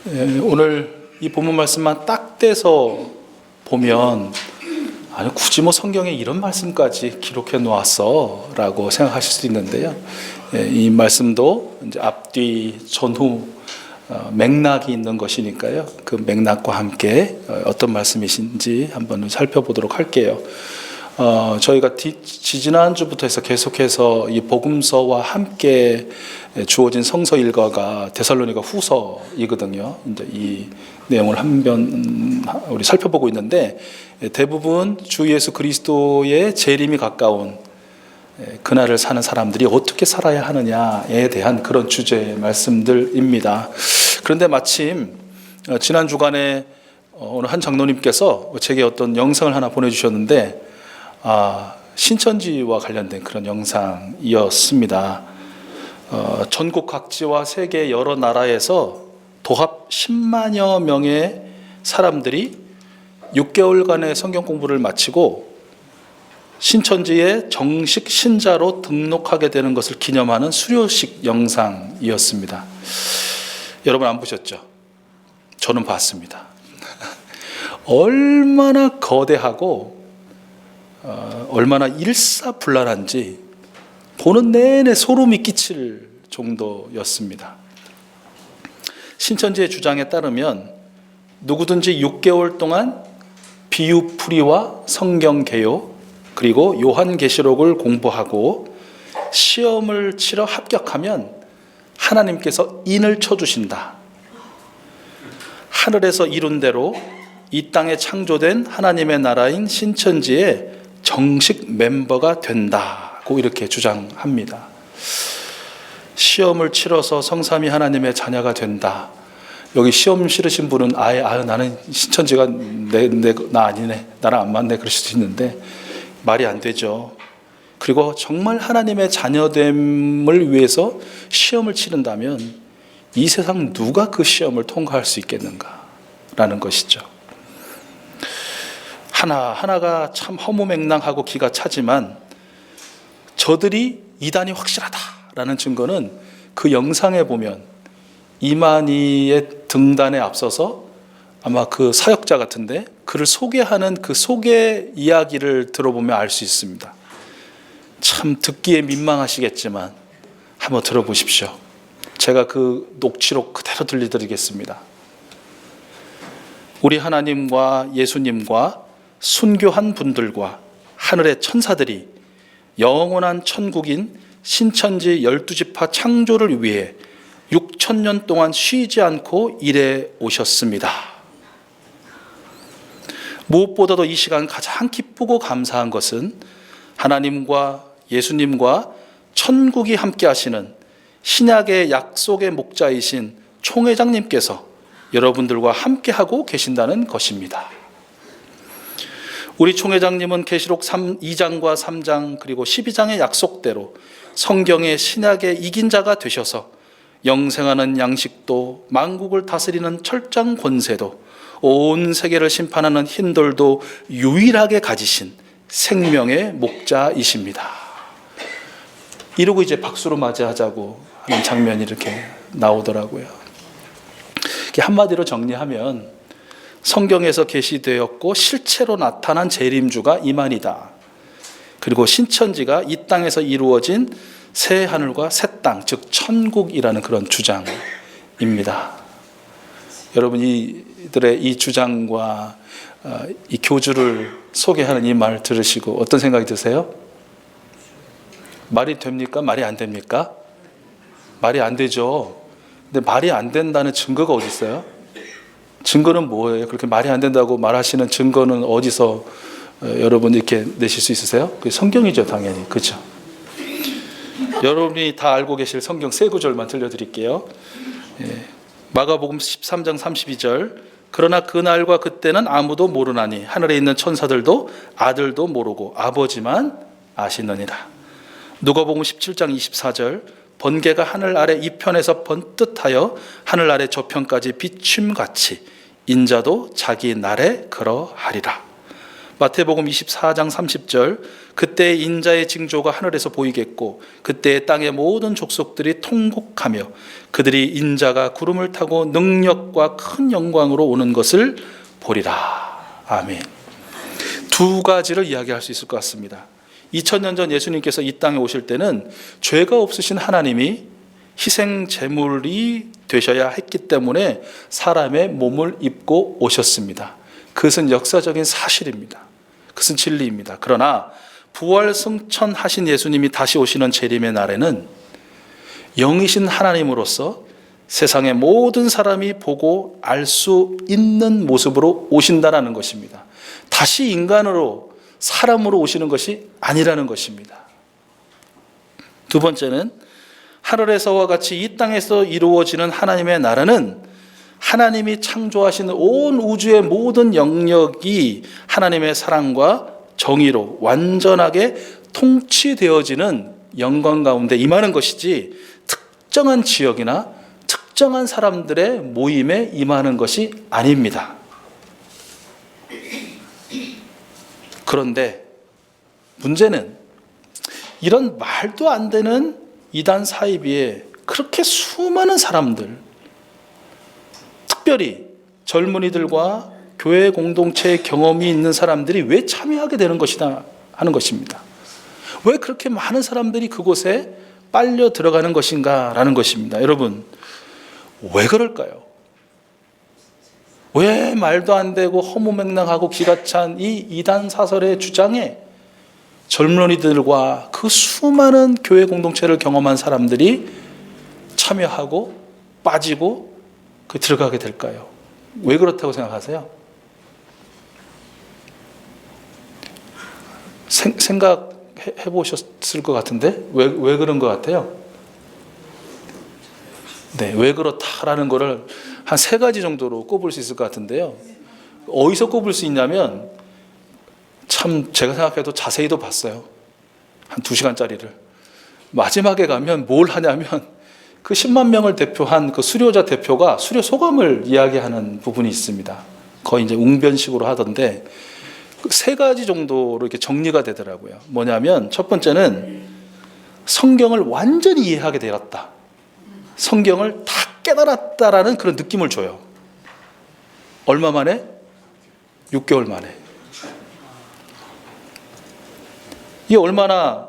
오늘 이 본문 말씀만 딱 떼서 보면 아니 굳이 뭐 성경에 이런 말씀까지 기록해 놓았어 라고 생각하실 수 있는데요. 이 말씀도 이제 앞뒤 전후 맥락이 있는 것이니까요. 그 맥락과 함께 어떤 말씀이신지 한번 살펴보도록 할게요. 저희가 지지난주부터 해서 계속해서 이 복음서와 함께 주어진 성서 일과가 데살로니가 후서이거든요. 이제 이 내용을 우리 살펴보고 있는데 대부분 주 예수 그리스도의 재림이 가까운 그날을 사는 사람들이 어떻게 살아야 하느냐에 대한 그런 주제의 말씀들입니다. 그런데 마침 지난 주간에 어느 한 장로님께서 제게 어떤 영상을 하나 보내주셨는데 신천지와 관련된 그런 영상이었습니다. 전국 각지와 세계 여러 나라에서 도합 10만여 명의 사람들이 6개월간의 성경 공부를 마치고 신천지의 정식 신자로 등록하게 되는 것을 기념하는 수료식 영상이었습니다. 여러분 안 보셨죠? 저는 봤습니다. 얼마나 거대하고 얼마나 일사불란한지 보는 내내 소름이 끼칠 정도였습니다. 신천지의 주장에 따르면 누구든지 6개월 동안 비유풀이와 성경 개요 그리고 요한계시록을 공부하고 시험을 치러 합격하면 하나님께서 인을 쳐주신다. 하늘에서 이룬 대로 이 땅에 창조된 하나님의 나라인 신천지의 정식 멤버가 된다고 이렇게 주장합니다. 시험을 치러서 성삼위 하나님의 자녀가 된다. 여기 시험 치르신 분은 나는 신천지가 나 아니네, 나랑 안 맞네 그럴 수도 있는데 말이 안 되죠. 그리고 정말 하나님의 자녀됨을 위해서 시험을 치른다면 이 세상 누가 그 시험을 통과할 수 있겠는가라는 것이죠. 하나하나가 참 허무맹랑하고 기가 차지만 저들이 이단이 확실하다라는 증거는 그 영상에 보면 이만희의 등단에 앞서서 아마 그 사역자 같은데 그를 소개하는 그 소개 이야기를 들어보면 알 수 있습니다. 참 듣기에 민망하시겠지만 한번 들어보십시오. 제가 그 녹취록 그대로 들려드리겠습니다. 우리 하나님과 예수님과 순교한 분들과 하늘의 천사들이 영원한 천국인 신천지 12지파 창조를 위해 6,000년 동안 쉬지 않고 일해 오셨습니다. 무엇보다도 이 시간 가장 기쁘고 감사한 것은 하나님과 예수님과 천국이 함께 하시는 신약의 약속의 목자이신 총회장님께서 여러분들과 함께 하고 계신다는 것입니다. 우리 총회장님은 계시록 2장과 3장 그리고 12장의 약속대로 성경의 신약의 이긴 자가 되셔서 영생하는 양식도 만국을 다스리는 철장 권세도 온 세계를 심판하는 힘돌도 유일하게 가지신 생명의 목자이십니다. 이러고 이제 박수로 맞이하자고 하는 장면이 이렇게 나오더라고요. 한마디로 정리하면 성경에서 계시되었고 실체로 나타난 재림주가 이만이다. 그리고 신천지가 이 땅에서 이루어진 새 하늘과 새 땅, 즉 천국이라는 그런 주장입니다. 여러분 이들의 이 주장과 이 교주를 소개하는 이 말 들으시고 어떤 생각이 드세요? 말이 됩니까? 말이 안 됩니까? 말이 안 되죠. 근데 말이 안 된다는 증거가 어디 있어요? 증거는 뭐예요? 그렇게 말이 안 된다고 말하시는 증거는 어디서 여러분 이렇게 내실 수 있으세요? 그게 성경이죠, 당연히. 그렇죠? 여러분이 다 알고 계실 성경 세 구절만 들려드릴게요. 마가복음 13장 32절. 그러나 그날과 그때는 아무도 모르나니 하늘에 있는 천사들도 아들도 모르고 아버지만 아시느니라. 누가복음 17장 24절. 번개가 하늘 아래 이편에서 번뜩하여 하늘 아래 저편까지 비춤같이 인자도 자기 날에 그러하리라. 마태복음 24장 30절, 그때 인자의 징조가 하늘에서 보이겠고 그때 땅의 모든 족속들이 통곡하며 그들이 인자가 구름을 타고 능력과 큰 영광으로 오는 것을 보리라. 아멘. 두 가지를 이야기할 수 있을 것 같습니다. 2000년 전 예수님께서 이 땅에 오실 때는 죄가 없으신 하나님이 희생 제물이 되셔야 했기 때문에 사람의 몸을 입고 오셨습니다. 그것은 역사적인 사실입니다. 그것은 진리입니다. 그러나 부활 승천하신 예수님이 다시 오시는 재림의 날에는 영이신 하나님으로서 세상의 모든 사람이 보고 알 수 있는 모습으로 오신다는 것입니다. 다시 인간으로, 사람으로 오시는 것이 아니라는 것입니다. 두 번째는 하늘에서와 같이 이 땅에서 이루어지는 하나님의 나라는 하나님이 창조하신 온 우주의 모든 영역이 하나님의 사랑과 정의로 완전하게 통치되어지는 영광 가운데 임하는 것이지 특정한 지역이나 특정한 사람들의 모임에 임하는 것이 아닙니다. 그런데 문제는 이런 말도 안 되는 이단 사이비에 그렇게 수많은 사람들, 특별히 젊은이들과 교회 공동체의 경험이 있는 사람들이 왜 참여하게 되는 것이다 하는 것입니다. 왜 그렇게 많은 사람들이 그곳에 빨려 들어가는 것인가 라는 것입니다. 여러분, 왜 그럴까요? 왜 말도 안 되고 허무맹랑하고 기가 찬 이 이단 사설의 주장에 젊은이들과 그 수많은 교회 공동체를 경험한 사람들이 참여하고 빠지고 들어가게 될까요? 왜 그렇다고 생각하세요? 생각해 보셨을 것 같은데 왜 그런 것 같아요? 네, 왜 그렇다라는 거를 한 3가지 정도로 꼽을 수 있을 것 같은데요. 어디서 꼽을 수 있냐면 참 제가 생각해도 자세히도 봤어요. 한 2시간짜리를. 마지막에 가면 뭘 하냐면 그 10만 명을 대표한 그 수료자 대표가 수료 소감을 이야기하는 부분이 있습니다. 거의 이제 웅변식으로 하던데 3가지 정도로 이렇게 정리가 되더라고요. 뭐냐면 첫 번째는 성경을 완전히 이해하게 되었다. 성경을 다 깨달았다라는 그런 느낌을 줘요. 얼마 만에? 6개월 만에. 이게 얼마나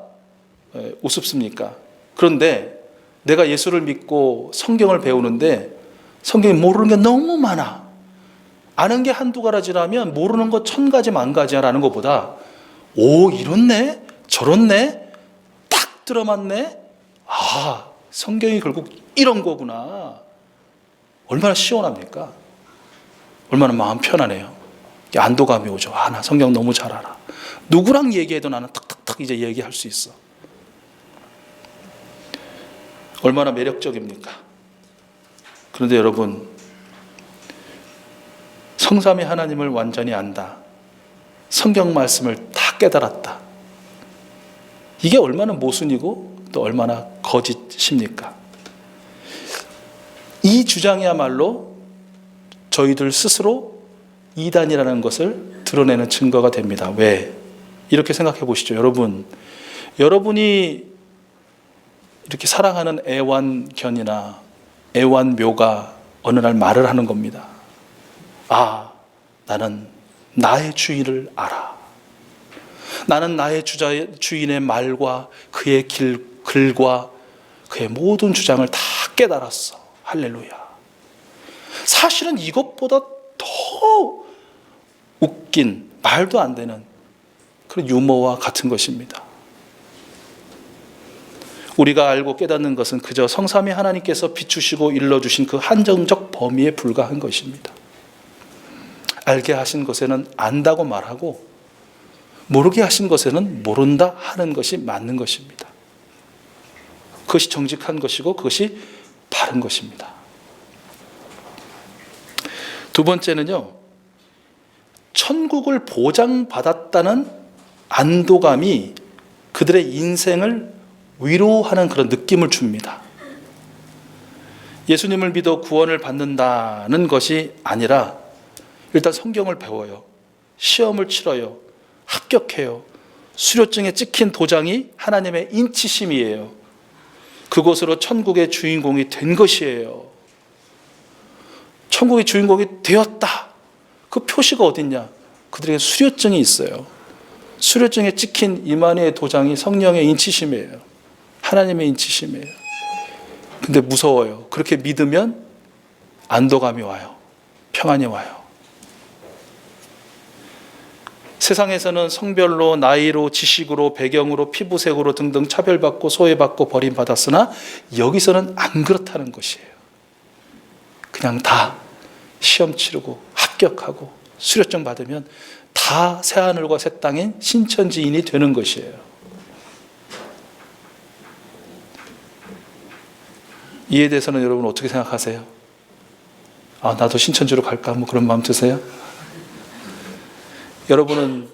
우습습니까? 그런데 내가 예수를 믿고 성경을 배우는데 성경에 모르는 게 너무 많아. 아는 게 한두 가지라면 모르는 거 1000가지 만가지라는 것보다 오, 이렇네? 저렇네? 딱 들어맞네? 아, 성경이 결국 이런 거구나. 얼마나 시원합니까? 얼마나 마음 편하네요. 안도감이 오죠. 아, 나 성경 너무 잘 알아. 누구랑 얘기해도 나는 탁탁탁 이제 얘기할 수 있어. 얼마나 매력적입니까? 그런데 여러분, 성삼위 하나님을 완전히 안다. 성경 말씀을 다 깨달았다. 이게 얼마나 모순이고 또 얼마나 거짓입니까? 이 주장이야말로 저희들 스스로 이단이라는 것을 드러내는 증거가 됩니다. 왜? 이렇게 생각해 보시죠. 여러분이 이렇게 사랑하는 애완견이나 애완묘가 어느 날 말을 하는 겁니다. 아, 나는 나의 주인을 알아. 나는 나의 주인의 말과 그의 글과 그의 모든 주장을 다 깨달았어. 할렐루야. 사실은 이것보다 더 웃긴, 말도 안 되는 그런 유머와 같은 것입니다. 우리가 알고 깨닫는 것은 그저 성삼위 하나님께서 비추시고 일러주신 그 한정적 범위에 불과한 것입니다. 알게 하신 것에는 안다고 말하고 모르게 하신 것에는 모른다 하는 것이 맞는 것입니다. 그것이 정직한 것이고 그것이 바른 것입니다. 두 번째는요, 천국을 보장받았다는 안도감이 그들의 인생을 위로하는 그런 느낌을 줍니다. 예수님을 믿어 구원을 받는다는 것이 아니라 일단 성경을 배워요. 시험을 치러요. 합격해요. 수료증에 찍힌 도장이 하나님의 인치심이에요. 그곳으로 천국의 주인공이 된 것이에요. 천국의 주인공이 되었다. 그 표시가 어딨냐? 그들에게 수료증이 있어요. 수료증에 찍힌 이만희의 도장이 성령의 인치심이에요. 하나님의 인치심이에요. 근데 무서워요. 그렇게 믿으면 안도감이 와요. 평안이 와요. 세상에서는 성별로, 나이로, 지식으로, 배경으로, 피부색으로 등등 차별받고 소외받고 버림받았으나 여기서는 안 그렇다는 것이에요. 그냥 다 시험 치르고 합격하고 수료증 받으면 다 새하늘과 새 땅인 신천지인이 되는 것이에요. 이에 대해서는 여러분 어떻게 생각하세요? 아, 나도 신천지로 갈까? 뭐 그런 마음 드세요? 여러분은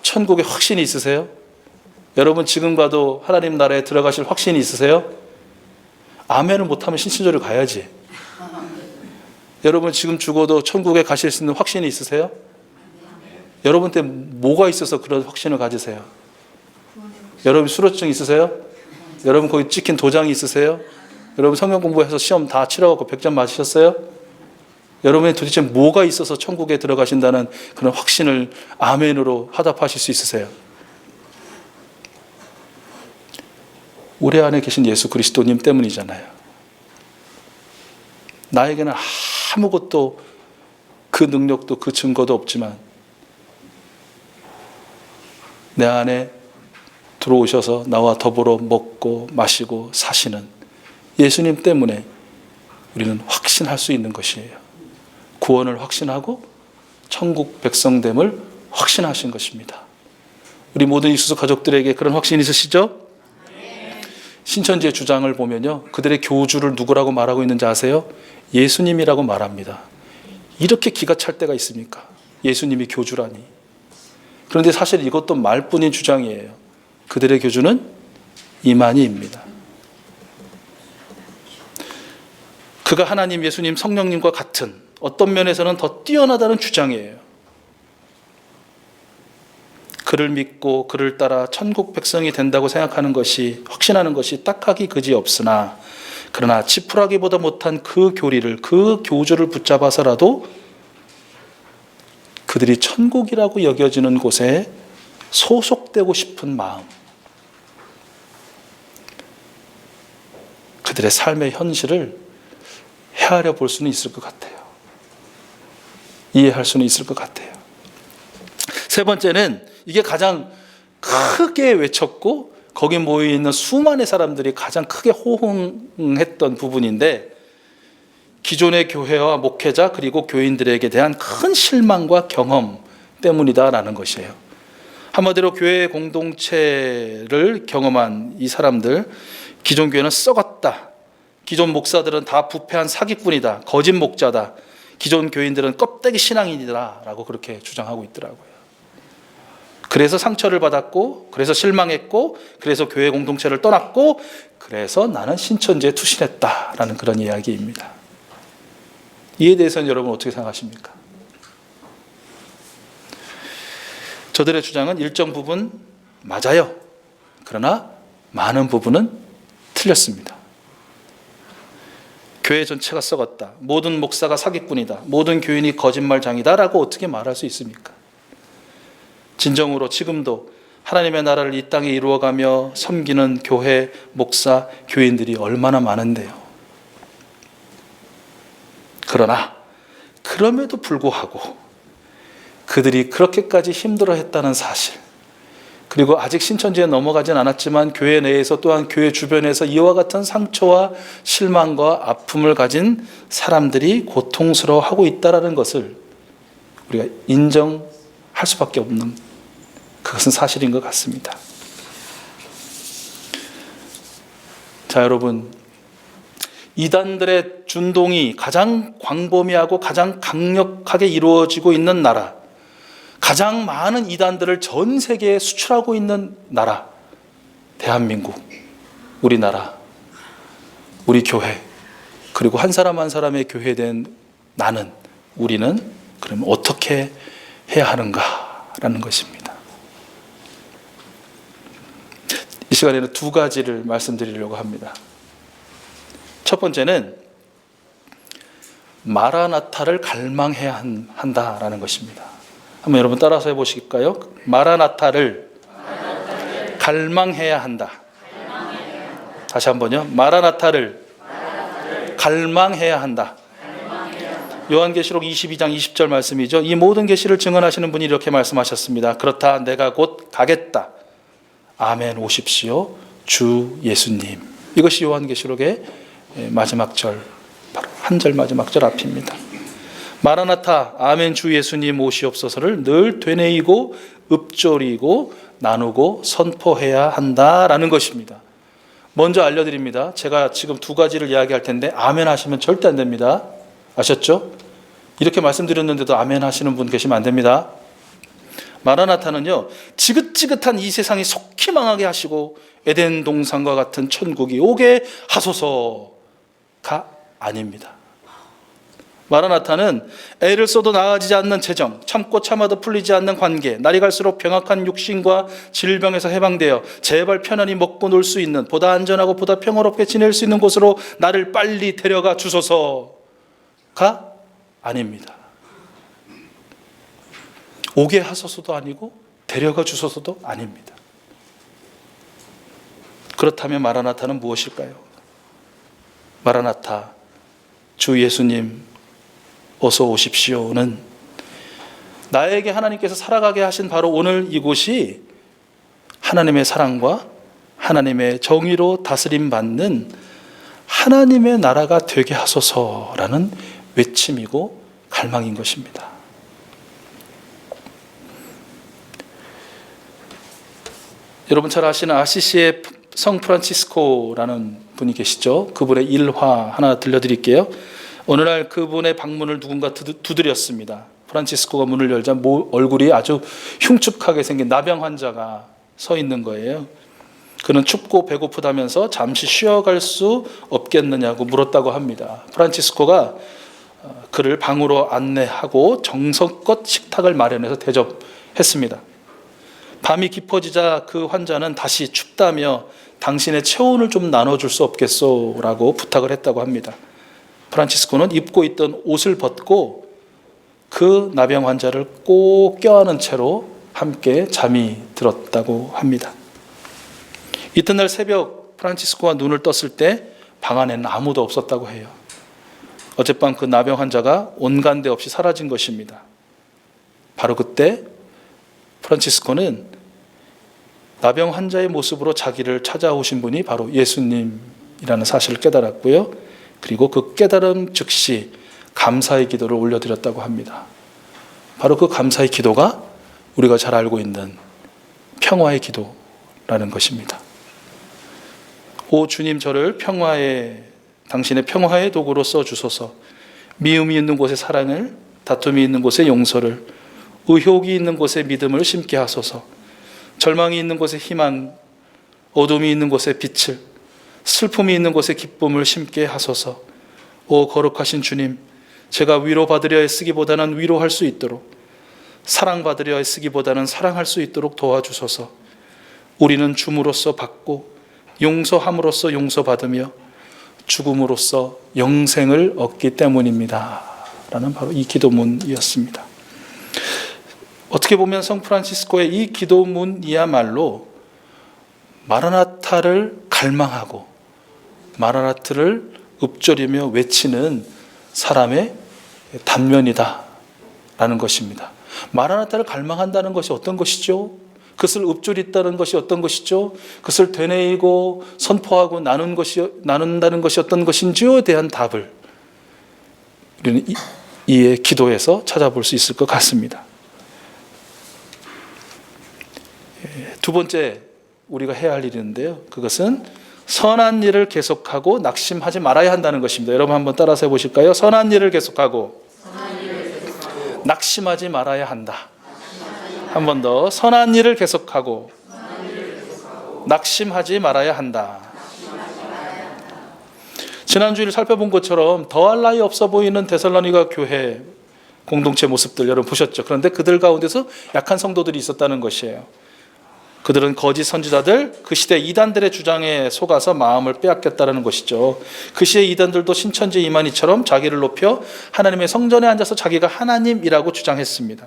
천국에 확신이 있으세요? 여러분 지금 가도 하나님 나라에 들어가실 확신이 있으세요? 아멘을 못하면 신천지로 가야지. 여러분 지금 죽어도 천국에 가실 수 있는 확신이 있으세요? 여러분한테 뭐가 있어서 그런 확신을 가지세요? 여러분 수료증 있으세요? 여러분 거기 찍힌 도장이 있으세요? 여러분 성경 공부해서 시험 다 치러갖고 100점 맞으셨어요? 여러분이 도대체 뭐가 있어서 천국에 들어가신다는 그런 확신을 아멘으로 화답하실 수 있으세요? 우리 안에 계신 예수 그리스도님 때문이잖아요. 나에게는 아무것도 그 능력도 그 증거도 없지만 내 안에 들어오셔서 나와 더불어 먹고 마시고 사시는 예수님 때문에 우리는 확신할 수 있는 것이에요. 구원을 확신하고 천국 백성됨을 확신하신 것입니다. 우리 모든 익수수 가족들에게 그런 확신 있으시죠? 신천지의 주장을 보면요, 그들의 교주를 누구라고 말하고 있는지 아세요? 예수님이라고 말합니다. 이렇게 기가 찰 때가 있습니까? 예수님이 교주라니. 그런데 사실 이것도 말뿐인 주장이에요. 그들의 교주는 이만희입니다. 그가 하나님, 예수님, 성령님과 같은, 어떤 면에서는 더 뛰어나다는 주장이에요. 그를 믿고 그를 따라 천국 백성이 된다고 생각하는 것이, 확신하는 것이 딱하기 그지없으나, 그러나 지푸라기보다 못한 그 교리를, 그 교주를 붙잡아서라도 그들이 천국이라고 여겨지는 곳에 소속되고 싶은 마음, 그들의 삶의 현실을 헤아려 볼 수는 있을 것 같아요. 이해할 수는 있을 것 같아요. 세 번째는 이게 가장 크게 외쳤고 거기 모여있는 수많은 사람들이 가장 크게 호응했던 부분인데, 기존의 교회와 목회자 그리고 교인들에게 대한 큰 실망과 경험 때문이다라는 것이에요. 한마디로 교회 공동체를 경험한 이 사람들, 기존 교회는 썩었다, 기존 목사들은 다 부패한 사기꾼이다, 거짓 목자다, 기존 교인들은 껍데기 신앙인이다 라고 그렇게 주장하고 있더라고요. 그래서 상처를 받았고, 그래서 실망했고, 그래서 교회 공동체를 떠났고, 그래서 나는 신천지에 투신했다라는 그런 이야기입니다. 이에 대해서는 여러분 어떻게 생각하십니까? 저들의 주장은 일정 부분 맞아요. 그러나 많은 부분은 틀렸습니다. 교회 전체가 썩었다, 모든 목사가 사기꾼이다, 모든 교인이 거짓말장이다 라고 어떻게 말할 수 있습니까? 진정으로 지금도 하나님의 나라를 이 땅에 이루어가며 섬기는 교회, 목사, 교인들이 얼마나 많은데요. 그러나 그럼에도 불구하고 그들이 그렇게까지 힘들어했다는 사실, 그리고 아직 신천지에 넘어가진 않았지만 교회 내에서 또한 교회 주변에서 이와 같은 상처와 실망과 아픔을 가진 사람들이 고통스러워하고 있다는 것을 우리가 인정할 수밖에 없는, 그것은 사실인 것 같습니다. 자, 여러분, 이단들의 준동이 가장 광범위하고 가장 강력하게 이루어지고 있는 나라, 가장 많은 이단들을 전 세계에 수출하고 있는 나라, 대한민국, 우리나라, 우리 교회, 그리고 한 사람 한 사람의 교회된 나는, 우리는 그러면 어떻게 해야 하는가 한다라는 것입니다. 이 시간에는 두 가지를 말씀드리려고 합니다. 첫 번째는 마라나타를 갈망해야 한다라는 것입니다. 한번 여러분 따라서 해보실까요? 마라나타를 갈망해야 한다. 다시 한번요. 마라나타를 갈망해야 한다. 요한계시록 22장 20절 말씀이죠. 이 모든 계시를 증언하시는 분이 이렇게 말씀하셨습니다. 그렇다 내가 곧 가겠다. 아멘 오십시오. 주 예수님. 이것이 요한계시록의 마지막 절, 바로 한 절 마지막 절 앞입니다. 마라나타 아멘 주 예수님 오시옵소서를 늘 되뇌이고 읊조리고 나누고 선포해야 한다라는 것입니다. 먼저 알려드립니다. 제가 지금 두 가지를 이야기할 텐데 아멘 하시면 절대 안 됩니다. 아셨죠? 이렇게 말씀드렸는데도 아멘 하시는 분 계시면 안 됩니다. 마라나타는요, 지긋지긋한 이 세상이 속히 망하게 하시고 에덴 동산과 같은 천국이 오게 하소서가 아닙니다. 마라나타는 애를 써도 나아지지 않는 재정, 참고 참아도 풀리지 않는 관계, 날이 갈수록 병악한 육신과 질병에서 해방되어 제발 편안히 먹고 놀 수 있는, 보다 안전하고 보다 평화롭게 지낼 수 있는 곳으로 나를 빨리 데려가 주소서가 아닙니다. 오게 하소서도 아니고 데려가 주소서도 아닙니다. 그렇다면 마라나타는 무엇일까요? 마라나타, 주 예수님 어서 오십시오는 나에게 하나님께서 살아가게 하신 바로 오늘 이곳이 하나님의 사랑과 하나님의 정의로 다스림 받는 하나님의 나라가 되게 하소서라는 외침이고 갈망인 것입니다. 여러분 잘 아시는 아시시의 성 프란치스코라는 분이 계시죠. 그분의 일화 하나 들려드릴게요. 어느 날 그분의 방문을 누군가 두드렸습니다. 프란치스코가 문을 열자 얼굴이 아주 흉측하게 생긴 나병 환자가 서 있는 거예요. 그는 춥고 배고프다면서 잠시 쉬어갈 수 없겠느냐고 물었다고 합니다. 프란치스코가 그를 방으로 안내하고 정성껏 식탁을 마련해서 대접했습니다. 밤이 깊어지자 그 환자는 다시 춥다며 당신의 체온을 좀 나눠줄 수 없겠소라고 부탁을 했다고 합니다. 프란치스코는 입고 있던 옷을 벗고 그 나병 환자를 꼭 껴안은 채로 함께 잠이 들었다고 합니다. 이튿날 새벽 프란치스코가 눈을 떴을 때 방 안에는 아무도 없었다고 해요. 어젯밤 그 나병 환자가 온간데 없이 사라진 것입니다. 바로 그때 프란치스코는 나병 환자의 모습으로 자기를 찾아오신 분이 바로 예수님이라는 사실을 깨달았고요. 그리고 그 깨달음 즉시 감사의 기도를 올려드렸다고 합니다. 바로 그 감사의 기도가 우리가 잘 알고 있는 평화의 기도라는 것입니다. 오 주님, 저를 당신의 평화의 도구로 써주소서. 미움이 있는 곳에 사랑을, 다툼이 있는 곳에 용서를, 의혹이 있는 곳에 믿음을 심게 하소서. 절망이 있는 곳에 희망, 어둠이 있는 곳에 빛을, 슬픔이 있는 곳에 기쁨을 심게 하소서. 오 거룩하신 주님, 제가 위로받으려 애쓰기보다는 위로할 수 있도록, 사랑받으려 애쓰기보다는 사랑할 수 있도록 도와주소서. 우리는 줌으로써 받고 용서함으로써 용서받으며 죽음으로써 영생을 얻기 때문입니다. 라는 바로 이 기도문이었습니다. 어떻게 보면 성 프란치스코의 이 기도문이야말로 마라나타를 갈망하고 마라나타를 읊조리며 외치는 사람의 단면이다 라는 것입니다. 마라나타를 갈망한다는 것이 어떤 것이죠? 그것을 읊조리다는 것이 어떤 것이죠? 그것을 되뇌이고 선포하고 나눈다는 것이 어떤 것인지에 대한 답을 우리는 이의 기도에서 찾아볼 수 있을 것 같습니다. 두 번째 우리가 해야 할 일인데요. 그것은 선한 일을 계속하고 낙심하지 말아야 한다는 것입니다. 여러분 한번 따라서 해보실까요? 선한 일을 계속하고 낙심하지 말아야 한다. 한 번 더. 선한 일을 계속하고 낙심하지 말아야 한다. 지난주에 살펴본 것처럼 더할 나위 없어 보이는 데살로니가 교회 공동체 모습들 여러분 보셨죠? 그런데 그들 가운데서 약한 성도들이 있었다는 것이에요. 그들은 거짓 선지자들, 그 시대 이단들의 주장에 속아서 마음을 빼앗겼다는 것이죠. 그 시대 이단들도 신천지 이만희처럼 자기를 높여 하나님의 성전에 앉아서 자기가 하나님이라고 주장했습니다.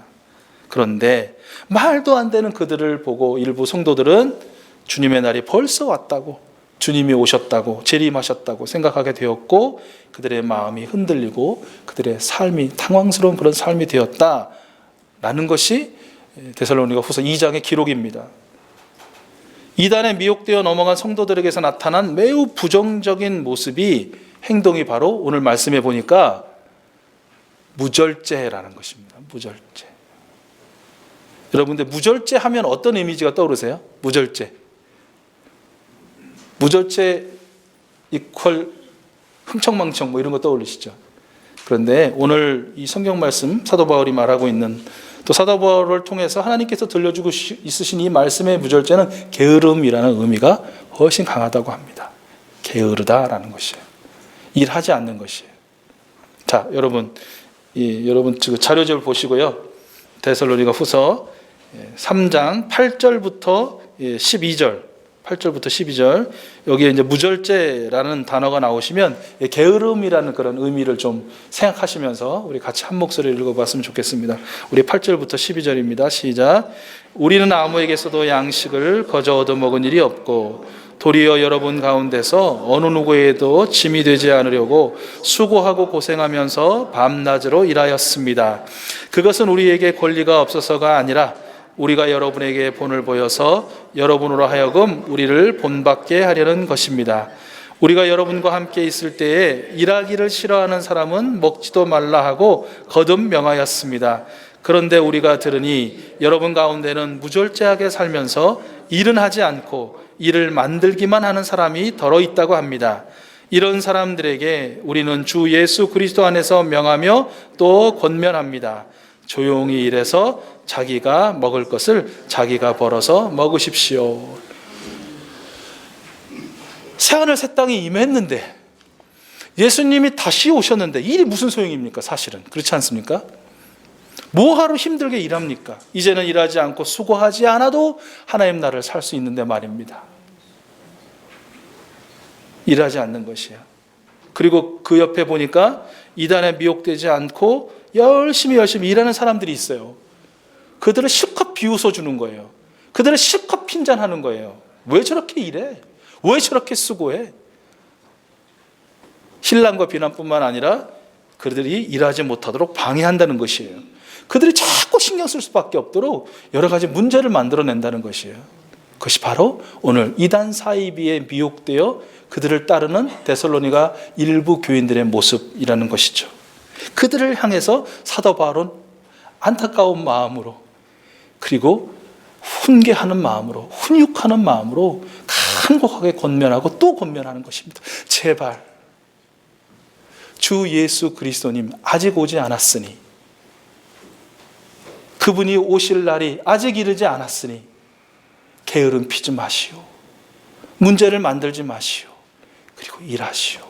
그런데 말도 안 되는 그들을 보고 일부 성도들은 주님의 날이 벌써 왔다고, 주님이 오셨다고, 재림하셨다고 생각하게 되었고, 그들의 마음이 흔들리고 그들의 삶이 당황스러운 그런 삶이 되었다라는 것이 데살로니가 후서 2장의 기록입니다. 이단에 미혹되어 넘어간 성도들에게서 나타난 매우 부정적인 모습이, 행동이 바로 오늘 말씀해 보니까 무절제라는 것입니다. 무절제. 여러분들 무절제 하면 어떤 이미지가 떠오르세요? 무절제. 무절제 이퀄 흥청망청 뭐 이런 거 떠올리시죠? 그런데 오늘 이 성경 말씀, 사도 바울이 말하고 있는, 또 사도 바울을 통해서 하나님께서 들려주고 있으신 이 말씀의 무절제는 게으름이라는 의미가 훨씬 강하다고 합니다. 게으르다라는 것이에요. 일하지 않는 것이에요. 자, 여러분 자료집을 보시고요. 데살로니가 후서 3장 8절부터 12절, 8절부터 12절, 여기에 이제 무절제라는 단어가 나오시면 게으름이라는 그런 의미를 좀 생각하시면서 우리 같이 한 목소리를 읽어봤으면 좋겠습니다. 우리 8절부터 12절입니다. 시작. 우리는 아무에게서도 양식을 거저 얻어먹은 일이 없고 도리어 여러분 가운데서 어느 누구에도 짐이 되지 않으려고 수고하고 고생하면서 밤낮으로 일하였습니다. 그것은 우리에게 권리가 없어서가 아니라 우리가 여러분에게 본을 보여서 여러분으로 하여금 우리를 본받게 하려는 것입니다. 우리가 여러분과 함께 있을 때에 일하기를 싫어하는 사람은 먹지도 말라 하고 거듭 명하였습니다. 그런데 우리가 들으니 여러분 가운데는 무절제하게 살면서 일은 하지 않고 일을 만들기만 하는 사람이 더러 있다고 합니다. 이런 사람들에게 우리는 주 예수 그리스도 안에서 명하며 또 권면합니다. 조용히 일해서 자기가 먹을 것을 자기가 벌어서 먹으십시오. 새하늘 새 땅이 임했는데, 예수님이 다시 오셨는데 일이 무슨 소용입니까? 사실은 그렇지 않습니까? 뭐하러 힘들게 일합니까? 이제는 일하지 않고 수고하지 않아도 하나님 나라를 살 수 있는데 말입니다. 일하지 않는 것이야. 그리고 그 옆에 보니까 이단에 미혹되지 않고 열심히 일하는 사람들이 있어요. 그들을 실컷 비웃어 주는 거예요. 그들을 실컷 핀잔하는 거예요. 왜 저렇게 일해? 왜 저렇게 수고해? 신랑과 비난뿐만 아니라 그들이 일하지 못하도록 방해한다는 것이에요. 그들이 자꾸 신경 쓸 수밖에 없도록 여러 가지 문제를 만들어낸다는 것이에요. 그것이 바로 오늘 이단 사이비에 미혹되어 그들을 따르는 데살로니가 일부 교인들의 모습이라는 것이죠. 그들을 향해서 사도 바울은 안타까운 마음으로, 그리고 훈계하는 마음으로, 훈육하는 마음으로 간곡하게 권면하고 또 권면하는 것입니다. 제발 주 예수 그리스도님 아직 오지 않았으니, 그분이 오실 날이 아직 이르지 않았으니 게으름 피지 마시오. 문제를 만들지 마시오. 그리고 일하시오.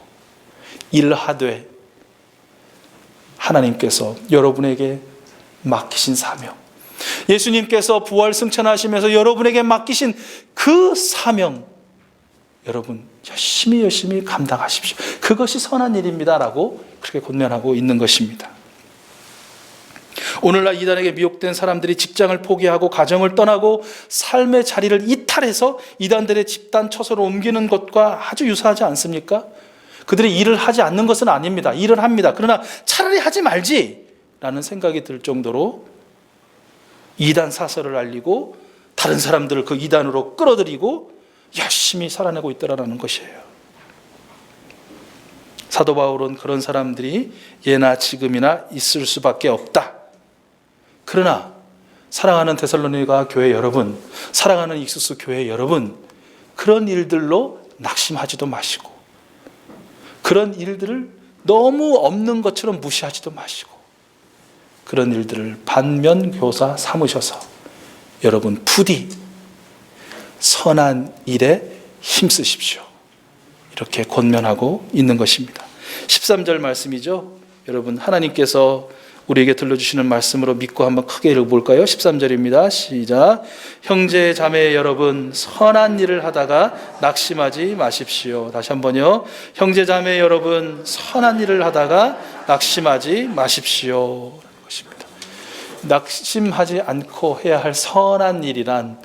일하되 하나님께서 여러분에게 맡기신 사명, 예수님께서 부활 승천하시면서 여러분에게 맡기신 그 사명, 여러분 열심히 감당하십시오. 그것이 선한 일입니다라고 그렇게 권면하고 있는 것입니다. 오늘날 이단에게 미혹된 사람들이 직장을 포기하고 가정을 떠나고 삶의 자리를 이탈해서 이단들의 집단 처소로 옮기는 것과 아주 유사하지 않습니까? 그들이 일을 하지 않는 것은 아닙니다. 일을 합니다. 그러나 차라리 하지 말지 라는 생각이 들 정도로 이단 사설을 알리고 다른 사람들을 그 이단으로 끌어들이고 열심히 살아내고 있더라는 것이에요. 사도 바울은 그런 사람들이 예나 지금이나 있을 수밖에 없다. 그러나 사랑하는 데살로니가 교회 여러분, 사랑하는 익수스 교회 여러분, 그런 일들로 낙심하지도 마시고, 그런 일들을 너무 없는 것처럼 무시하지도 마시고, 그런 일들을 반면교사 삼으셔서 여러분 부디 선한 일에 힘쓰십시오. 이렇게 권면하고 있는 것입니다. 13절 말씀이죠. 여러분, 하나님께서 우리에게 들려주시는 말씀으로 믿고 한번 크게 읽어볼까요? 13절입니다. 시작. 형제 자매 여러분, 선한 일을 하다가 낙심하지 마십시오. 다시 한번요. 형제 자매 여러분, 선한 일을 하다가 낙심하지 마십시오. 것입니다. 낙심하지 않고 해야 할 선한 일이란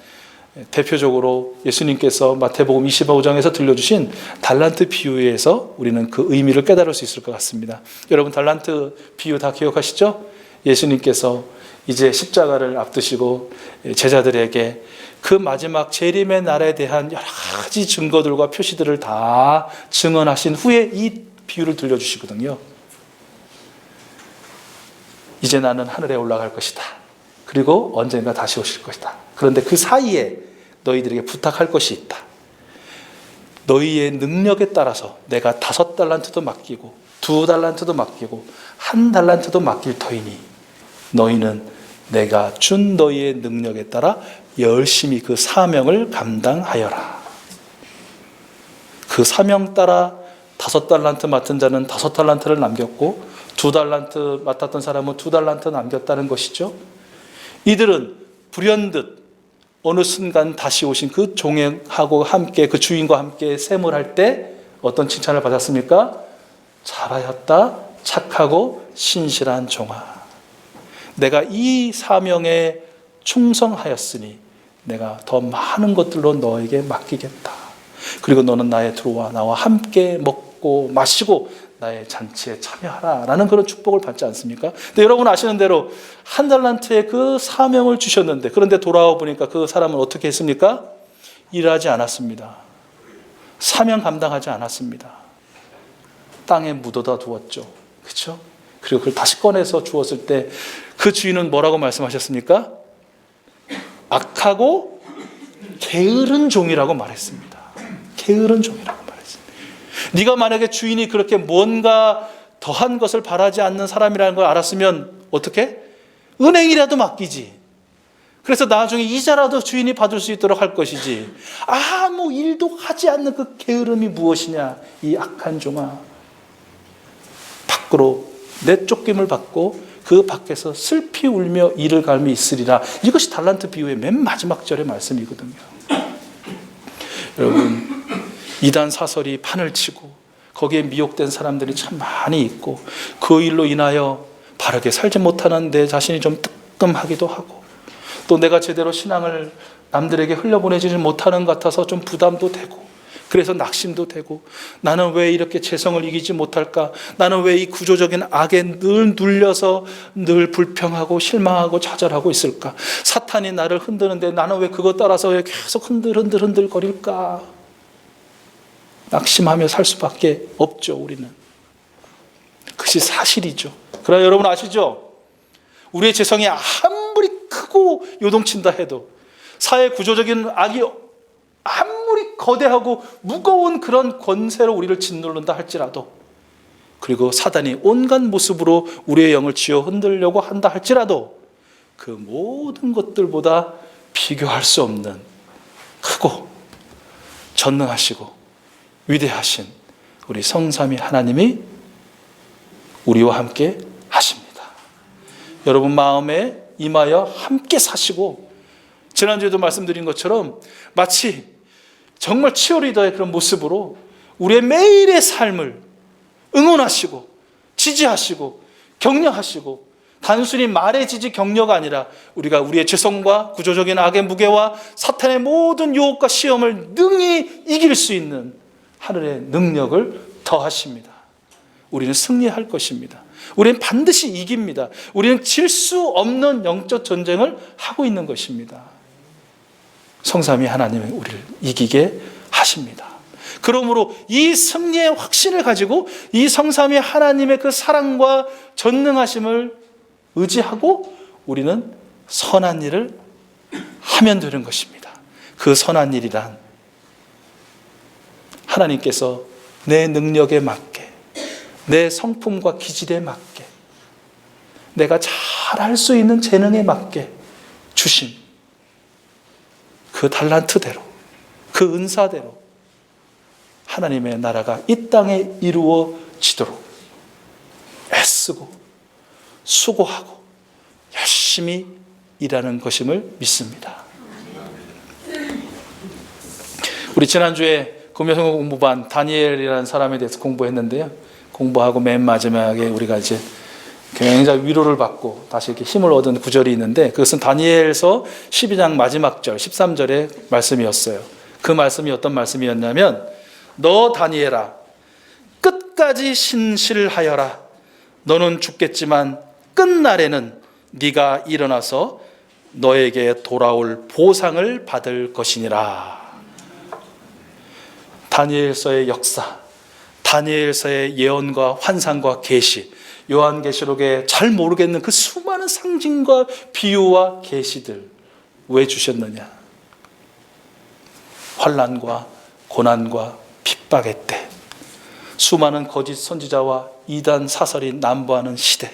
대표적으로 예수님께서 마태복음 25장에서 들려주신 달란트 비유에서 우리는 그 의미를 깨달을 수 있을 것 같습니다. 여러분, 달란트 비유 다 기억하시죠? 예수님께서 이제 십자가를 앞두시고 제자들에게 그 마지막 재림의 날에 대한 여러 가지 증거들과 표시들을 다 증언하신 후에 이 비유를 들려주시거든요. 이제 나는 하늘에 올라갈 것이다. 그리고 언젠가 다시 오실 것이다. 그런데 그 사이에 너희들에게 부탁할 것이 있다. 너희의 능력에 따라서 내가 5달란트도 맡기고 2달란트도 맡기고 1달란트도 맡길 터이니 너희는 내가 준 너희의 능력에 따라 열심히 그 사명을 감당하여라. 그 사명 따라 5달란트 맡은 자는 5달란트를 남겼고 2달란트 맡았던 사람은 2달란트 남겼다는 것이죠. 이들은 불현듯 어느 순간 다시 오신 그 종하고 함께 그 주인과 함께 셈을 때 어떤 칭찬을 받았습니까? 잘하였다, 착하고 신실한 종아. 내가 이 사명에 충성하였으니 내가 더 많은 것들로 너에게 맡기겠다. 그리고 너는 나의 들어와 나와 함께 먹고 마시고 나의 잔치에 참여하라 라는 그런 축복을 받지 않습니까? 근데 여러분 아시는 대로 1달란트의 그 사명을 주셨는데 그런데 돌아와 보니까 그 사람은 어떻게 했습니까? 일하지 않았습니다. 사명 감당하지 않았습니다. 땅에 묻어다 두었죠. 그렇죠? 그리고 그걸 다시 꺼내서 주었을 때 그 주인은 뭐라고 말씀하셨습니까? 악하고 게으른 종이라고 말했습니다. 게으른 종이라고 말했습니다. 네가 만약에 주인이 그렇게 뭔가 더한 것을 바라지 않는 사람이라는 걸 알았으면 어떻게? 은행이라도 맡기지. 그래서 나중에 이자라도 주인이 받을 수 있도록 할 것이지. 아무 일도 하지 않는 그 게으름이 무엇이냐? 이 악한 종아. 밖으로 내쫓김을 받고 그 밖에서 슬피 울며 이를 갈미 있으리라. 이것이 달란트 비유의 맨 마지막 절의 말씀이거든요. 여러분, 이단 사설이 판을 치고 거기에 미혹된 사람들이 참 많이 있고 그 일로 인하여 바르게 살지 못하는 내 자신이 좀 뜨끔하기도 하고 또 내가 제대로 신앙을 남들에게 흘려보내지 못하는 것 같아서 좀 부담도 되고 그래서 낙심도 되고 나는 왜 이렇게 죄성을 이기지 못할까? 나는 왜 이 구조적인 악에 늘 눌려서 늘 불평하고 실망하고 좌절하고 있을까? 사탄이 나를 흔드는데 나는 왜 그것 따라서 왜 계속 흔들 거릴까? 낙심하며 살 수밖에 없죠, 우리는. 그것이 사실이죠. 그러나 여러분 아시죠? 우리의 죄성이 아무리 크고 요동친다 해도 사회 구조적인 악이 아무리 거대하고 무거운 그런 권세로 우리를 짓누른다 할지라도 그리고 사단이 온갖 모습으로 우리의 영을 쥐어 흔들려고 한다 할지라도 그 모든 것들보다 비교할 수 없는 크고 전능하시고 위대하신 우리 성삼위 하나님이 우리와 함께 하십니다. 여러분 마음에 임하여 함께 사시고 지난주에도 말씀드린 것처럼 마치 정말 치어리더의 그런 모습으로 우리의 매일의 삶을 응원하시고 지지하시고 격려하시고 단순히 말의 지지 격려가 아니라 우리가 우리의 죄성과 구조적인 악의 무게와 사탄의 모든 유혹과 시험을 능히 이길 수 있는 하늘의 능력을 더하십니다. 우리는 승리할 것입니다. 우리는 반드시 이깁니다. 우리는 질 수 없는 영적 전쟁을 하고 있는 것입니다. 성삼위 하나님은 우리를 이기게 하십니다. 그러므로 이 승리의 확신을 가지고 이 성삼위 하나님의 그 사랑과 전능하심을 의지하고 우리는 선한 일을 하면 되는 것입니다. 그 선한 일이란 하나님께서 내 능력에 맞게 내 성품과 기질에 맞게 내가 잘할 수 있는 재능에 맞게 주신 그 달란트대로 그 은사대로 하나님의 나라가 이 땅에 이루어지도록 애쓰고 수고하고 열심히 일하는 것임을 믿습니다. 우리 지난주에 금요성경 공부반 다니엘이라는 사람에 대해서 공부했는데요. 공부하고 맨 마지막에 우리가 이제 굉장히 위로를 받고 다시 이렇게 힘을 얻은 구절이 있는데, 그것은 다니엘서 12장 마지막 절 13절의 말씀이었어요. 그 말씀이 어떤 말씀이었냐면, 너 다니엘아 끝까지 신실하여라. 너는 죽겠지만 끝날에는 네가 일어나서 너에게 돌아올 보상을 받을 것이니라. 다니엘서의 역사, 다니엘서의 예언과 환상과 계시, 요한계시록에 잘 모르겠는 그 수많은 상징과 비유와 계시들 왜 주셨느냐? 환난과 고난과 핍박의 때, 수많은 거짓 선지자와 이단 사설이 난무하는 시대,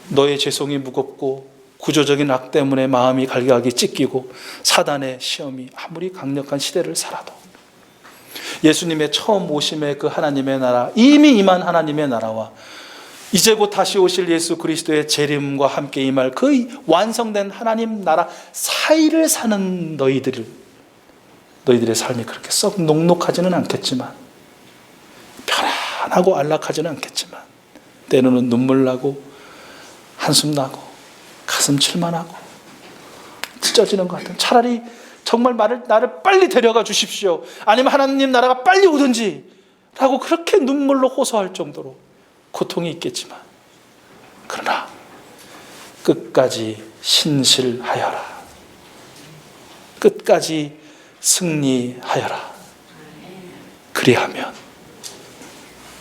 너의 죄송이 무겁고 구조적인 악 때문에 마음이 갈각이 찢기고 사단의 시험이 아무리 강력한 시대를 살아도 예수님의 처음 오심의 그 하나님의 나라, 이미 임한 하나님의 나라와 이제 곧 다시 오실 예수 그리스도의 재림과 함께 임할 그 완성된 하나님 나라 사이를 사는 너희들의 삶이 그렇게 썩 녹록하지는 않겠지만, 편안하고 안락하지는 않겠지만, 때로는 눈물 나고 한숨 나고 가슴 칠만하고 찢어지는 것 같은, 차라리 정말 나를 빨리 데려가 주십시오, 아니면 하나님 나라가 빨리 오든지 라고 그렇게 눈물로 호소할 정도로 고통이 있겠지만, 그러나 끝까지 신실하여라. 끝까지 승리하여라. 그리하면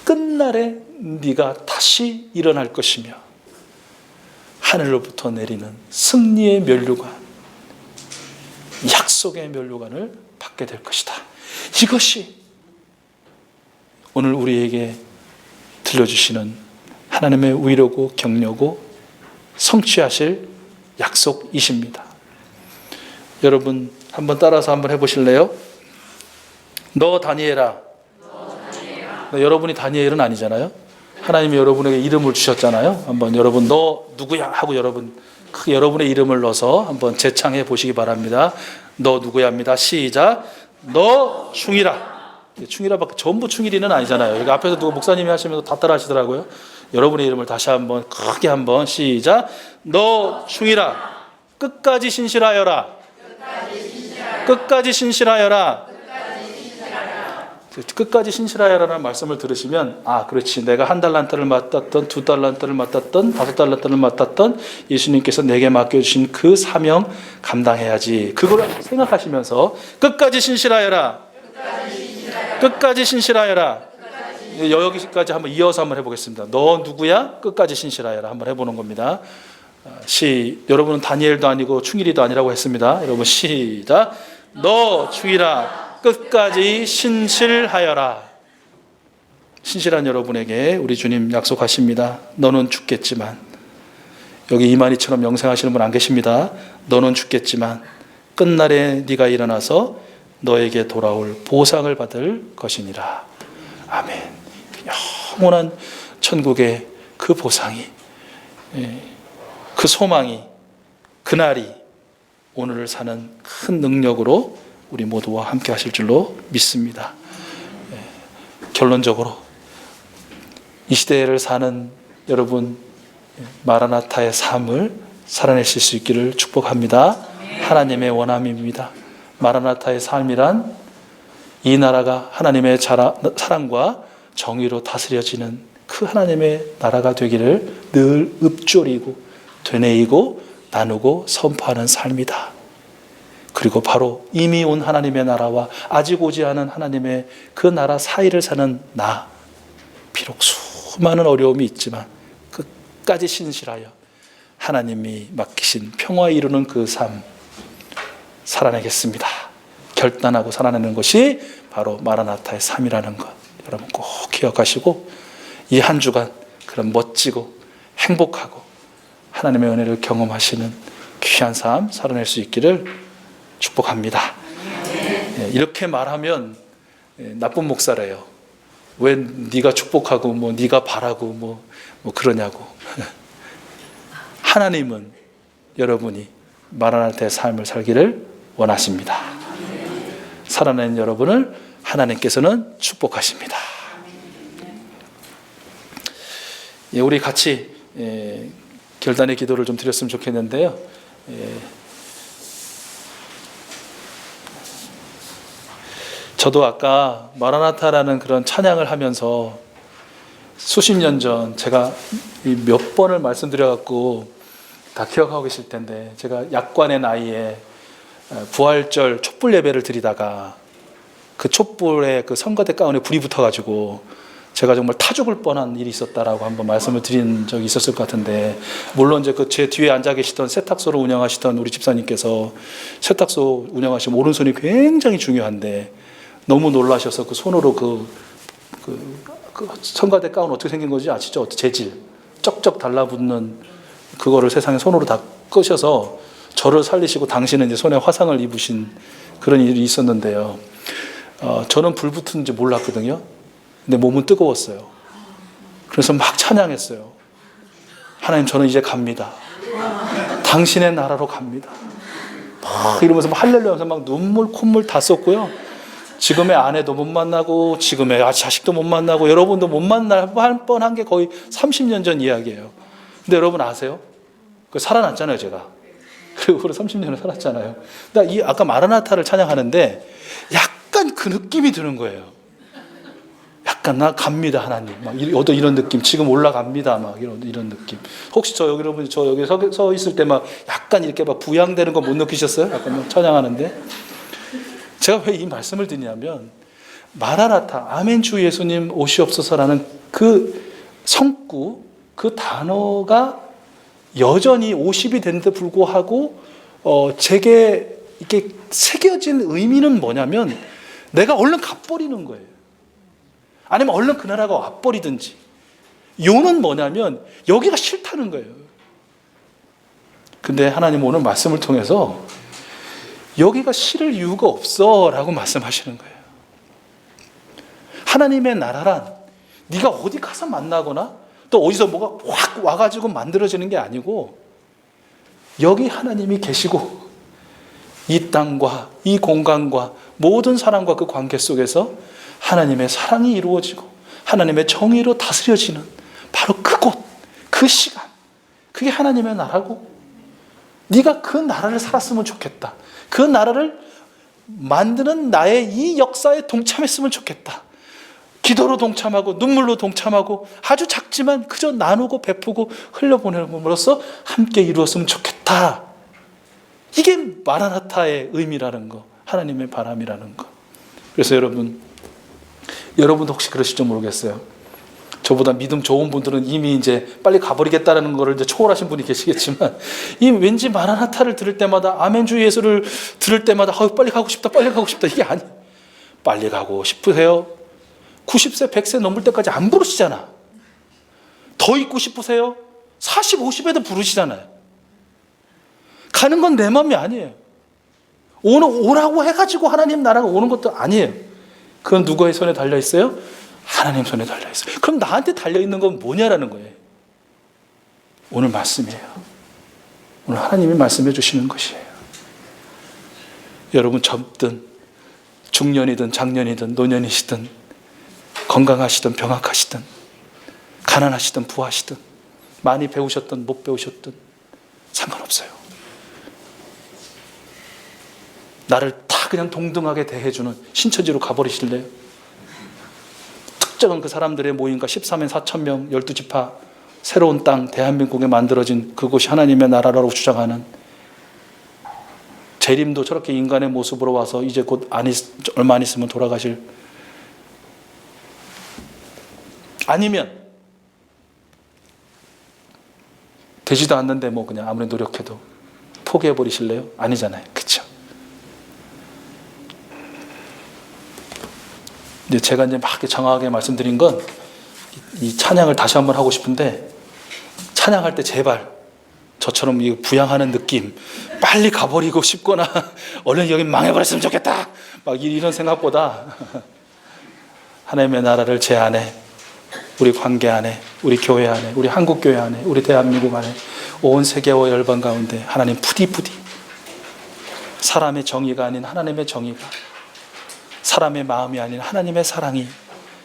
끝날에 네가 다시 일어날 것이며 하늘로부터 내리는 승리의 면류관, 약속의 면류관을 받게 될 것이다. 이것이 오늘 우리에게 들려주시는 하나님의 위로고 격려고 성취하실 약속이십니다. 여러분 한번 따라서 한번 해보실래요? 너 다니엘아. 여러분이 다니엘은 아니잖아요. 하나님이 여러분에게 이름을 주셨잖아요. 한번 여러분 너 누구야 하고 여러분 크게 여러분의 이름을 넣어서 한번 재창해 보시기 바랍니다. 너 누구야 합니다. 시작. 너 충이라. 충이라밖에 전부 충일이는 아니잖아요. 여기 앞에서 누구 목사님이 하시면서 다 따라 하시더라고요. 여러분의 이름을 다시 한번 크게 한번 시작. 너 충이라. 끝까지 신실하여라. 끝까지 신실하여라. 끝까지 신실하여라는 말씀을 들으시면, 아 그렇지, 내가 1달란트를 맡았던 2달란트를 맡았던 5달란트를 맡았던 예수님께서 내게 맡겨주신 그 사명 감당해야지, 그걸 생각하시면서 끝까지 신실하여라. 끝까지 신실하여라. 여기까지 한번 이어서 한번 해보겠습니다. 너 누구야? 끝까지 신실하여라. 한번 해보는 겁니다. 여러분은 다니엘도 아니고 충일이도 아니라고 했습니다. 여러분 시작. 너 충일아. 끝까지 신실하여라. 신실한 여러분에게 우리 주님 약속하십니다. 너는 죽겠지만, 여기 이만희처럼 영생하시는 분 안 계십니다. 너는 죽겠지만 끝날에 네가 일어나서 너에게 돌아올 보상을 받을 것이니라. 아멘. 영원한 천국의 그 보상이, 그 소망이, 그날이 오늘을 사는 큰 능력으로 우리 모두와 함께 하실 줄로 믿습니다. 결론적으로 이 시대를 사는 여러분, 마라나타의 삶을 살아내실 수 있기를 축복합니다. 하나님의 원함입니다. 마라나타의 삶이란 이 나라가 하나님의 사랑과 정의로 다스려지는 그 하나님의 나라가 되기를 늘 읊조리고 되뇌이고 나누고 선포하는 삶이다. 그리고 바로 이미 온 하나님의 나라와 아직 오지 않은 하나님의 그 나라 사이를 사는 나, 비록 수많은 어려움이 있지만 끝까지 신실하여 하나님이 맡기신 평화에 이루는 그 삶 살아내겠습니다. 결단하고 살아내는 것이 바로 마라나타의 삶이라는 것, 여러분 꼭 기억하시고 이 한 주간 그런 멋지고 행복하고 하나님의 은혜를 경험하시는 귀한 삶 살아낼 수 있기를 축복합니다. 이렇게 말하면 나쁜 목사래요. 왜 네가 축복하고 뭐 네가 바라고 뭐 그러냐고. 하나님은 여러분이 마라나타의 삶을 살기를 원하십니다. 살아낸 여러분을 하나님께서는 축복하십니다. 예, 우리 같이 결단의 기도를 좀 드렸으면 좋겠는데요. 저도 아까 마라나타라는 그런 찬양을 하면서 수십 년 전 제가 몇 번을 말씀드려갖고 다 기억하고 계실 텐데, 제가 약관의 나이에 부활절 촛불 예배를 드리다가 그 촛불에 그 성가대 가운에 불이 붙어가지고 제가 정말 타 죽을 뻔한 일이 있었다라고 한번 말씀을 드린 적이 있었을 것 같은데, 물론 이제 그 제 뒤에 앉아 계시던 세탁소를 운영하시던 우리 집사님께서 세탁소 운영하시면 오른손이 굉장히 중요한데 너무 놀라셔서 그 손으로 그 성가대 가운 어떻게 생긴 건지 아시죠? 재질 쩍쩍 달라붙는 그거를 세상에 손으로 다 끄셔서 저를 살리시고 당신은 이제 손에 화상을 입으신 그런 일이 있었는데요. 저는 불 붙은지 몰랐거든요. 근데 몸은 뜨거웠어요. 그래서 막 찬양했어요. 하나님, 저는 이제 갑니다. 당신의 나라로 갑니다. 막 이러면서 막 할렐루야 하면서 막 눈물 콧물 다 쏟고요. 지금의 아내도 못 만나고 지금의 자식도 못 만나고 여러분도 못 만날 뻔한 게 거의 30년 전 이야기예요. 근데 여러분 아세요? 살아났잖아요, 제가. 그리고 30년을 살았잖아요. 근데 아까 마라나타를 찬양하는데 약간 그 느낌이 드는 거예요. 약간 나 갑니다, 하나님. 막 이런 느낌. 지금 올라갑니다. 막 이런 느낌. 혹시 여러분 저 여기 서 있을 때 막 약간 이렇게 막 부양되는 거 못 느끼셨어요? 약간 막 찬양하는데. 제가 왜 이 말씀을 드리냐면, 마라나타, 아멘 주 예수님 오시옵소서라는 그 성구, 그 단어가 여전히 50이 됐는데 불구하고 제게 이렇게 새겨진 의미는 뭐냐면, 내가 얼른 가버리는 거예요. 아니면 얼른 그 나라가 와버리든지. 요는 뭐냐면 여기가 싫다는 거예요. 근데 하나님 오늘 말씀을 통해서 여기가 싫을 이유가 없어 라고 말씀하시는 거예요. 하나님의 나라란 네가 어디 가서 만나거나 또 어디서 뭐가 확 와가지고 만들어지는 게 아니고, 여기 하나님이 계시고 이 땅과 이 공간과 모든 사람과 그 관계 속에서 하나님의 사랑이 이루어지고 하나님의 정의로 다스려지는 바로 그곳, 그 시간, 그게 하나님의 나라고, 네가 그 나라를 살았으면 좋겠다. 그 나라를 만드는 나의 이 역사에 동참했으면 좋겠다. 기도로 동참하고 눈물로 동참하고 아주 작지만 그저 나누고 베푸고 흘려보내므로써 함께 이루었으면 좋겠다. 이게 마라나타의 의미라는 거, 하나님의 바람이라는 거. 그래서 여러분도 혹시 그러실지 모르겠어요. 저보다 믿음 좋은 분들은 이미 이제 빨리 가버리겠다는 거를 이제 초월하신 분이 계시겠지만, 이 왠지 마라나타를 들을 때마다, 아멘 주 예수를 들을 때마다 빨리 가고 싶다, 빨리 가고 싶다, 이게 아니에요. 빨리 가고 싶으세요? 90세, 100세 넘을 때까지 안 부르시잖아. 더 있고 싶으세요? 40, 50에도 부르시잖아요. 가는 건 내 마음이 아니에요. 오라고 해가지고 하나님 나라가 오는 것도 아니에요. 그건 누구의 손에 달려있어요? 하나님 손에 달려있어요. 그럼 나한테 달려있는 건 뭐냐라는 거예요. 오늘 말씀이에요. 오늘 하나님이 말씀해 주시는 것이에요. 여러분 젊든 중년이든 장년이든 노년이시든 건강하시든 병약하시든 가난하시든 부하시든 많이 배우셨든 못 배우셨든 상관없어요. 나를 다 그냥 동등하게 대해주는 신천지로 가버리실래요? 특정한 그 사람들의 모임과 14만 4천 명 12지파 새로운 땅 대한민국에 만들어진 그곳이 하나님의 나라라고 주장하는, 재림도 저렇게 인간의 모습으로 와서 이제 곧 얼마 안 있으면 돌아가실, 아니면 되지도 않는데 뭐 그냥 아무리 노력해도 포기해 버리실래요? 아니잖아요. 그렇죠? 이제 제가 이제 막 정확하게 말씀드린 건 이 찬양을 다시 한번 하고 싶은데, 찬양할 때 제발 저처럼 이 부양하는 느낌, 빨리 가버리고 싶거나 얼른 여기 망해버렸으면 좋겠다 막 이런 생각보다 하나님의 나라를 제 안에, 우리 관계 안에, 우리 교회 안에, 우리 한국교회 안에, 우리 대한민국 안에, 온 세계와 열방 가운데 하나님 부디 사람의 정의가 아닌 하나님의 정의가, 사람의 마음이 아닌 하나님의 사랑이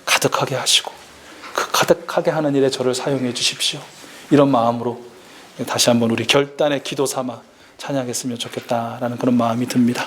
가득하게 하시고 그 가득하게 하는 일에 저를 사용해 주십시오. 이런 마음으로 다시 한번 우리 결단의 기도 삼아 찬양했으면 좋겠다라는 그런 마음이 듭니다.